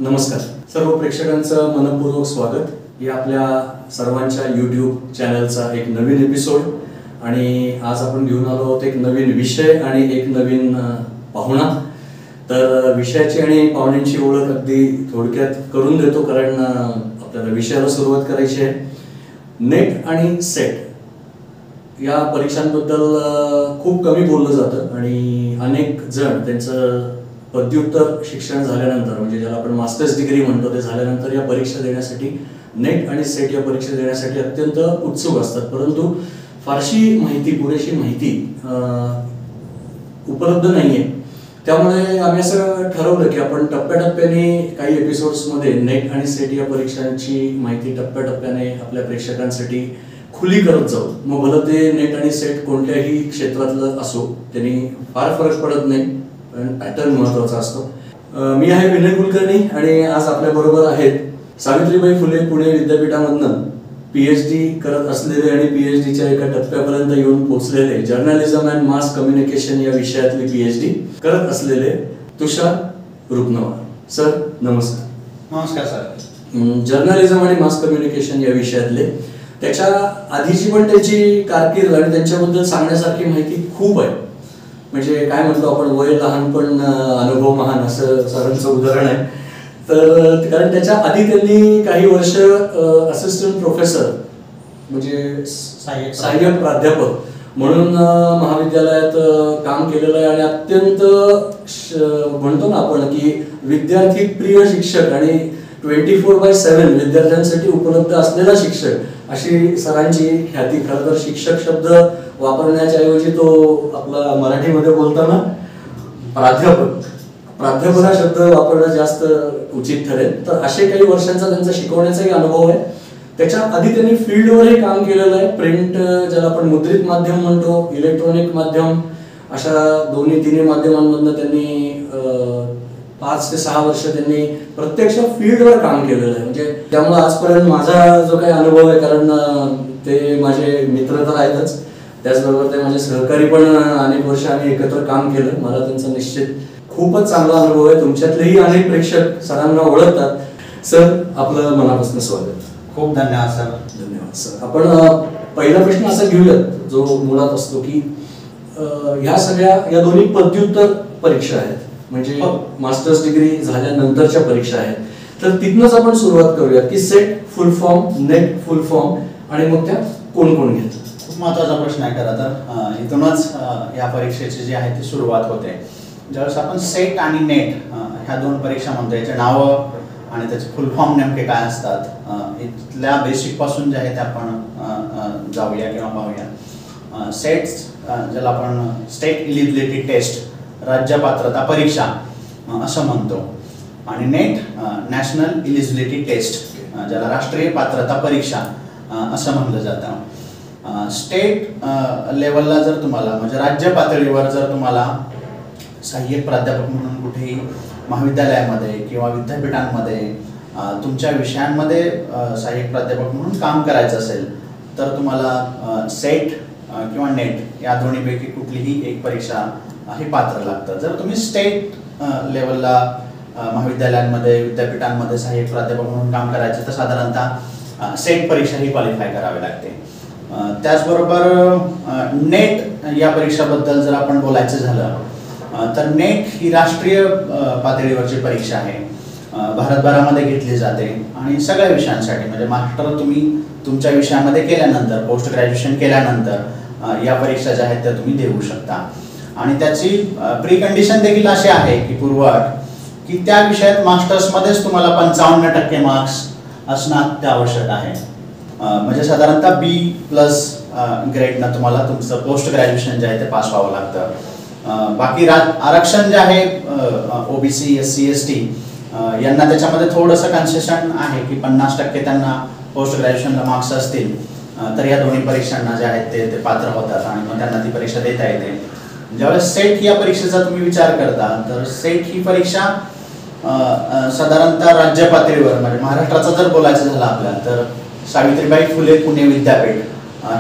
नमस्कार सर्व प्रेक्षकांचं मनपूर्वक स्वागत या आपल्या सर्वांच्या YouTube चॅनलचा एक नवीन एपिसोड आणि आज आपण घेऊन आलो आहोत एक नवीन विषय आणि एक नवीन पाहुणा। तर विषयाची आणि पाहुण्यांची ओळख अगदी थोडक्यात करून देतो कारण आपल्याला विषयाला सुरुवात करायची आहे। नेट आणि सेट या परीक्षांबद्दल खूप कमी बोललं जातं आणि अनेक जण त्यांचं पदव्युत्तर शिक्षण झाल्यानंतर म्हणजे ज्याला आपण मास्टर्स डिग्री म्हणतो ते झाल्यानंतर या परीक्षा देण्यासाठी नेट आणि सेट या परीक्षा देण्यासाठी अत्यंत उत्सुक असतात, परंतु फारशी माहिती पुरेशी माहिती उपलब्ध नाहीये। त्यामुळे आम्ही असं ठरवलं की आपण टप्प्याटप्प्याने काही एपिसोड्समध्ये नेट आणि सेट या परीक्षांची माहिती टप्प्याटप्प्याने आपल्या प्रेक्षकांसाठी खुली करत जाऊ। मग भलं ते नेट आणि सेट कोणत्याही क्षेत्रातलं असो त्यांनी फार फरक पडत नाही, पण पॅटर्न महत्त्वाचा असतो। मी आहे विनय कुलकर्णी आणि आज आपल्या बरोबर आहेत सावित्रीबाई फुले पुणे विद्यापीठामधून PhD करत असलेले आणि PhDच्या एका टप्प्यापर्यंत येऊन पोहोचलेले जर्नलिझम अँड मास कम्युनिकेशन या विषयातली PhD करत असलेले तुषार रुपनवार। सर नमस्कार। नमस्कार सर। जर्नलिझम आणि मास कम्युनिकेशन या विषयातले त्याच्या आधीची पण त्याची कारकीर्द आणि त्यांच्याबद्दल सांगण्यासारखी माहिती खूप आहे। म्हणजे काय म्हणतो आपण वय लहान पण अनुभव महान असं सरांचं उदाहरण आहे। तर कारण त्याच्या आधी त्यांनी काही वर्ष असिस्टंट प्रोफेसर म्हणजे सहाय्यक प्राध्यापक म्हणून महाविद्यालयात काम केलेलं आहे आणि अत्यंत म्हणतो ना आपण की विद्यार्थी प्रिय शिक्षक आणि 24/7 विद्यार्थ्यांसाठी उपलब्ध असलेला शिक्षक अशी सरांची ख्याती। खरं तर शिक्षक शब्द वापरण्याच्या ऐवजी तो आपला मराठीमध्ये बोलताना प्राध्यापक हा शब्द वापरणं जास्त उचित ठरेल। तर असे काही वर्षांचा त्यांचा शिकवण्याचाही अनुभव आहे। त्याच्या आधी त्यांनी फील्डवरही काम केलेलं आहे। प्रिंट ज्याला आपण मुद्रित माध्यम म्हणतो, इलेक्ट्रॉनिक माध्यम अशा तिन्ही माध्यमांमधून त्यांनी 5 ते 6 वर्ष त्यांनी प्रत्यक्ष फील्डवर काम केलेलं आहे। म्हणजे त्यामुळे आजपर्यंत माझा जो काही अनुभव आहे, कारण ते माझे मित्र तर आहेतच, त्याचबरोबर ते माझे सहकारी पण अनेक वर्ष आम्ही एकत्र काम केलं। मला त्यांचा निश्चित खूपच चांगला अनुभव आहे। तुमच्यातलेही अनेक प्रेक्षक सरांना ओळखतात। सर आपलं मनापासून स्वागत। खूप धन्यवाद सर। धन्यवाद सर। आपण पहिला प्रश्न असा घेऊयात जो मुळात असतो की ह्या सगळ्या या दोन्ही पदव्युत्तर परीक्षा आहेत, म्हणजे मास्टर्स डिग्री झाल्यानंतरच्या परीक्षा आहेत। तर तिथनंच आपण सुरुवात करूया की सेट फुल फॉर्म, नेट फुल फॉर्म आणि मग त्या कोण कोण घेतात? खूप महत्त्वाचा प्रश्न आहे खरं तर। इथूनच या परीक्षेची जी आहे ती सुरुवात होते। ज्यावेळेस आपण सेट आणि नेट ह्या दोन परीक्षा म्हणतो, याचे नावं आणि त्याचे फुल फॉर्म नेमके काय असतात इथल्या बेसिक पासून जे आहे ते आपण जाऊया किंवा पाहूया। सेट्स ज्याला आपण स्टेट एलिजिबिलिटी टेस्ट राज्य पात्रता परीक्षा असं म्हणतो, आणि नेट नॅशनल एलिजिबिलिटी टेस्ट ज्याला राष्ट्रीय पात्रता परीक्षा असं म्हणलं जातं। स्टेट लेवलला जर तुम्हाला म्हणजे राज्य पातळीवर जर तुम्हाला सहाय्यक प्राध्यापक म्हणून कुठेही महाविद्यालयामध्ये किंवा विद्यापीठांमध्ये तुमच्या विषयांमध्ये सहाय्यक प्राध्यापक म्हणून काम करायचं असेल तर तुम्हाला सेट किंवा नेट या दोन्हीपैकी कुठलीही एक परीक्षा हे पात्र लागतं। जर तुम्ही स्टेट लेवलला महाविद्यालयांमध्ये विद्यापीठांमध्ये सहाय्यक प्राध्यापक म्हणून काम करायचं तर साधारणतः सेट परीक्षा ही क्वालिफाय करावी लागते। त्याचबरोबर नेट या परीक्षेबद्दल जर आपण बोलायचं झालं तर नेट ही राष्ट्रीय पातळीवरची परीक्षा आहे, भारतभरामध्ये घेतली जाते आणि सगळ्या विषयांसाठी म्हणजे मास्टर तुम्ही तुमच्या विषयामध्ये केल्यानंतर पोस्ट ग्रॅज्युएशन केल्यानंतर या परीक्षा ज्या आहेत त्या तुम्ही देऊ शकता। आणि त्याची प्री कंडिशन देखील अशी आहे की पूर्वअट की त्या विषयात मास्टर्समध्येच तुम्हाला 55% मार्क्स असणं आवश्यक आहे। म्हणजे साधारणतः B+ ग्रेडनं तुम्हाला तुमचं पोस्ट ग्रॅज्युएशन जे आहे ते पास व्हावं लागतं। बाकी आरक्षण जे आहे OBC SC ST यांना त्याच्यामध्ये थोडंसं कन्सेशन आहे की 50% त्यांना पोस्ट ग्रॅज्युएशनला मार्क्स असतील तर या दोन्ही परीक्षांना जे आहेत ते पात्र होतात आणि मग त्यांना ती परीक्षा देता येते। ज्यावेळेस सेट या परीक्षेचा तुम्ही विचार करता तर सेट ही परीक्षा साधारणतः राज्य पातळीवर म्हणजे महाराष्ट्राचा जर बोलायचं झालं आपल्याला तर सावित्रीबाई फुले पुणे विद्यापीठ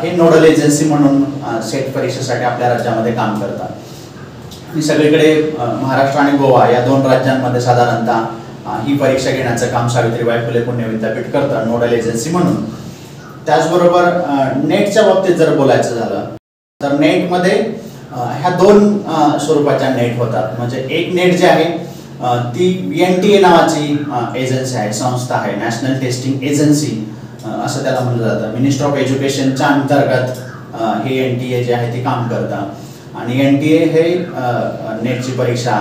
हे नोडल एजन्सी म्हणून सेट परीक्षेसाठी आपल्या राज्यामध्ये काम करतात। आणि सगळीकडे महाराष्ट्र आणि गोवा या दोन राज्यांमध्ये साधारणतः ही परीक्षा घेण्याचं काम सावित्रीबाई फुले पुणे विद्यापीठ करतं नोडल एजन्सी म्हणून. त्याचबरोबर नेटच्या बाबतीत जर बोलायचं झालं तर नेटमध्ये ह्या दोन स्वरूपाच्या नेट होतात. म्हणजे एक नेट जी आहे ती NTA नावाची एजन्सी आहे, संस्था आहे, नॅशनल टेस्टिंग एजन्सी असं त्याला म्हणलं जातं. मिनिस्टर ऑफ एज्युकेशनच्या अंतर्गत हे NTA जे आहे ते काम करतं. आणि NTA हे नेटची परीक्षा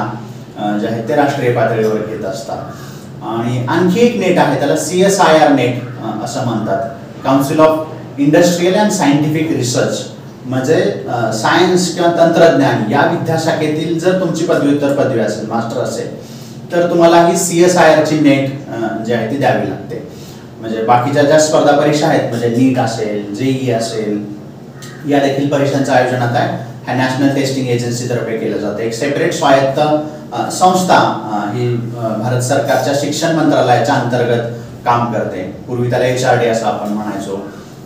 जे आहे ते राष्ट्रीय पातळीवर घेत असतात. आणि आणखी एक नेट आहे त्याला CSIR नेट असं म्हणतात, council of industrial and scientific research. म्हणजे सायन्स किंवा तंत्रज्ञान या विद्याशाखेतील जर तुमची पदव्युत्तर पदवी असेल, मास्टर असेल, तर तुम्हाला ही CSIR ची नेट जी आहे ती द्यावी लागते. म्हणजे बाकीच्या ज्या स्पर्धा परीक्षा आहेत म्हणजे नीट असेल, JEE असेल, या देखील परीक्षांचं आयोजन आता ह्या नॅशनल टेस्टिंग एजन्सी तर्फे केलं जातं. एक सेपरेट स्वायत्त संस्था ही भारत सरकारच्या शिक्षण मंत्रालयाच्या अंतर्गत काम करते. पूर्वी त्याला HRD असं आपण म्हणायचो,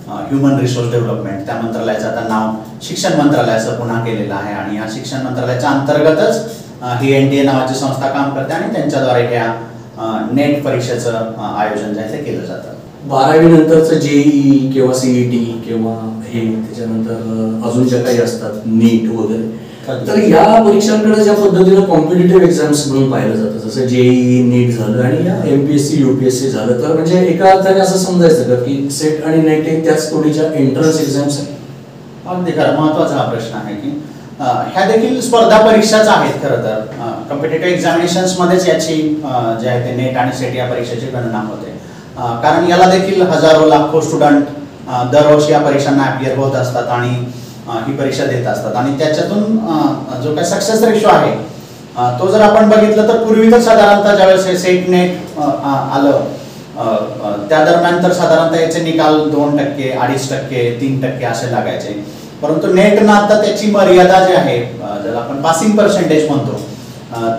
ह्युमन रिसोर्स डेव्हलपमेंट. त्या मंत्रालयाचं आता नाव शिक्षण मंत्रालयाचं पुन्हा केलेलं आहे. आणि या शिक्षण मंत्रालयाच्या अंतर्गतच ही NTA नावाची संस्था काम करते आणि त्यांच्याद्वारे ह्या नेट परीक्षेचं आयोजन जे आहे ते केलं जातं. 12वी नंतरचं JEE किंवा CET किंवा हे त्याच्यानंतर अजून ज्या काही असतात नीट वगैरे, तर या परीक्षांकडे ज्या पद्धतीनं कॉम्पिटिटिव्ह एक्झाम्स म्हणून पाहिलं जातं, जसं JEE नीट झालं आणि या MPSC UPSC झालं, तर म्हणजे एका अर्थाने असं समजायचं का की सेट आणि नेट हे त्याच तोडीच्या एंट्रन्स एक्झाम्स आहेत? अगदी खरं, महत्त्वाचा हा प्रश्न आहे की ह्या देखील स्पर्धा परीक्षाच आहेत. खरं तर कॉम्पिटिटिव्ह एक्झामिनेशन्समध्येच याची जे आहे ते नेट आणि सेट या परीक्षेची गणना होते. कारण याला देखील हजारो लाखो स्टुडंट दरवर्षी या परीक्षांना अपियर होत असतात आणि ही परीक्षा देत असतात. आणि त्याच्यातून जो काही सक्सेस रेशो आहे तो जर आपण बघितलं तर पूर्वी तर साधारणतः ज्यावेळेस सेट नेट आलं त्या दरम्यान तर साधारणतः याचे निकाल 2%, 2.5%, 3% असे लागायचे. परंतु नेटनं आता त्याची मर्यादा जी आहे, ज्याला आपण पासिंग पर्सेंटेज म्हणतो,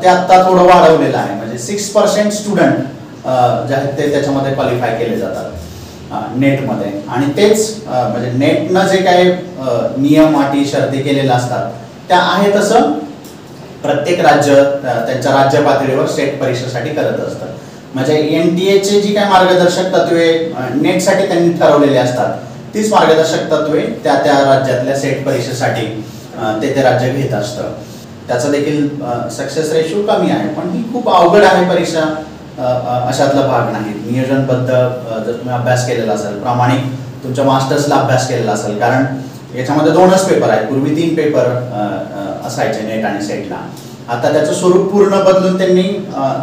ते आता थोडं वाढवलेलं आहे. म्हणजे 6% स्टुडंट जे आहेत ते त्याच्यामध्ये क्वालिफाय केले जातात नेटमध्ये. आणि तेच म्हणजे नेटनं जे काही नियम अटी शर्ती केलेल्या असतात त्या आहे तसं प्रत्येक राज्य त्यांच्या राज्य पातळीवर सेट परीक्षेसाठी करत असतं. म्हणजे NTA जी काही मार्गदर्शक तत्वे नेटसाठी त्यांनी ठरवलेली असतात तीच मार्गदर्शक तत्वे त्या त्या राज्यातल्या सेट परीक्षेसाठी ते राज्य घेत असतं. त्याचा देखील सक्सेस रेशो कमी आहे. पण ही खूप अवघड आहे परीक्षा अशातला भाग नाही. नियोजनबद्ध जर तुम्ही अभ्यास केलेला असेल, प्रामाणिक तुमच्या मास्टर्सला अभ्यास केलेला असेल, कारण याच्यामध्ये 2च पेपर आहेत. पूर्वी 3 पेपर असायचे नेट आणि सेटला. आता त्याचं स्वरूप पूर्ण बदलून त्यांनी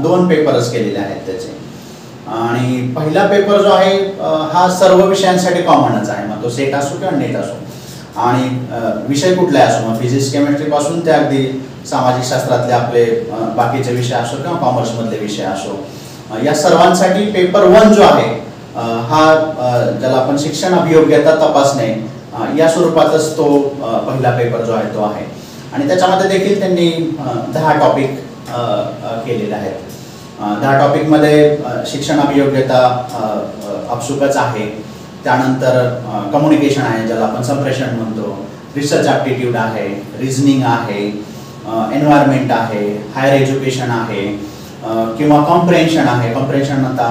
2 पेपरच केलेले आहेत त्याचे. आणि पहिला पेपर जो आहे हा सर्व विषयांसाठी कॉमनच आहे, मग तो सेट असो किंवा नेट असो. आणि विषय कुठलाही असो, मग फिजिक्स केमिस्ट्री पासून ते अगदी सामाजिक शास्त्रातले आपले बाकीचे विषय असो किंवा कॉमर्समधले विषय असो, या सर्वांसाठी पेपर 1 जो आहे हा ज्याला आपण शिक्षण अभियोग्यता तपासणे या स्वरूपातच तो पहिला पेपर जो आहे तो आहे. आणि त्याच्यामध्ये देखील त्यांनी 10 टॉपिक केलेले आहेत. 10 टॉपिकमध्ये शिक्षण अभियोग्यता अपसूकच आहे, त्यानंतर कम्युनिकेशन आहे ज्याला आपण संप्रेषण म्हणतो, रिसर्च ॲप्टिट्यूड आहे, रिझनिंग आहे, एन्व्हायरमेंट आहे, हायर एज्युकेशन आहे किंवा कॉम्प्रेन्शन आहे. कॉम्प्रेन्शन आता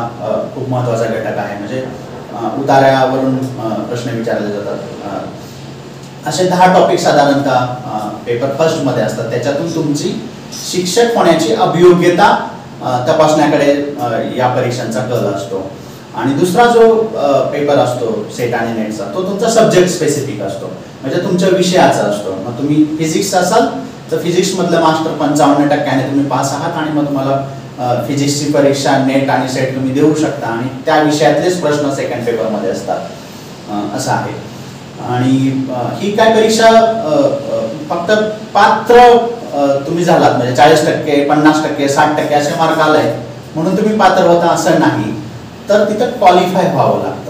खूप महत्त्वाचा घटक आहे, म्हणजे उतार्यावरून प्रश्न विचारले जातात. असे 10 टॉपिक साधारणतः पेपर फर्स्टमध्ये असतात. त्याच्यातून तुमची शिक्षक होण्याची अभियोग्यता तपासण्याकडे या परीक्षांचा कल असतो. आणि दुसरा जो पेपर असतो सेट आणि नेटचा तो तुमचा सब्जेक्ट स्पेसिफिक असतो, म्हणजे तुमच्या विषयाचा असतो. मग तुम्ही फिजिक्स असाल तर फिजिक्समधलं मास्टर 55% तुम्ही पास आहात आणि मग तुम्हाला फिजिक्सची परीक्षा नेट आणि सेट तुम्ही देऊ शकता आणि त्या विषयातलेच प्रश्न सेकंड पेपरमध्ये असतात असं आहे. आणि ही काय परीक्षा फक्त पात्र तुम्ही झालात म्हणजे 40%, 50%, 60% असे मार्क आले म्हणून तुम्ही पात्र होता असं नाही, तर तिथं क्वालिफाय व्हावं लागतं.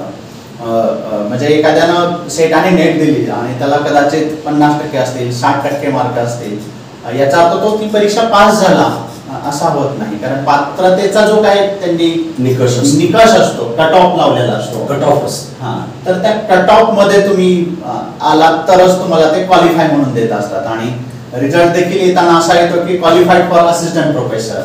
म्हणजे एखाद्यानं सेट आणि नेट दिली आणि त्याला कदाचित 50% असतील, 60% मार्क असतील, याचा अर्थ तो ती परीक्षा पास झाला असा होत नाही. कारण पात्रतेचा जो काय त्यांनी निकष असतो, कट ऑफ लावलेला असतो, कट ऑफ असतो. तर त्या कट ऑफ मध्ये तुम्ही आलात तरच तुम्हाला ते क्वालिफाय म्हणून देत असतात. आणि रिझल्ट देखील येताना असा येतो की क्वालिफाईड फॉर असिस्टंट प्रोफेसर,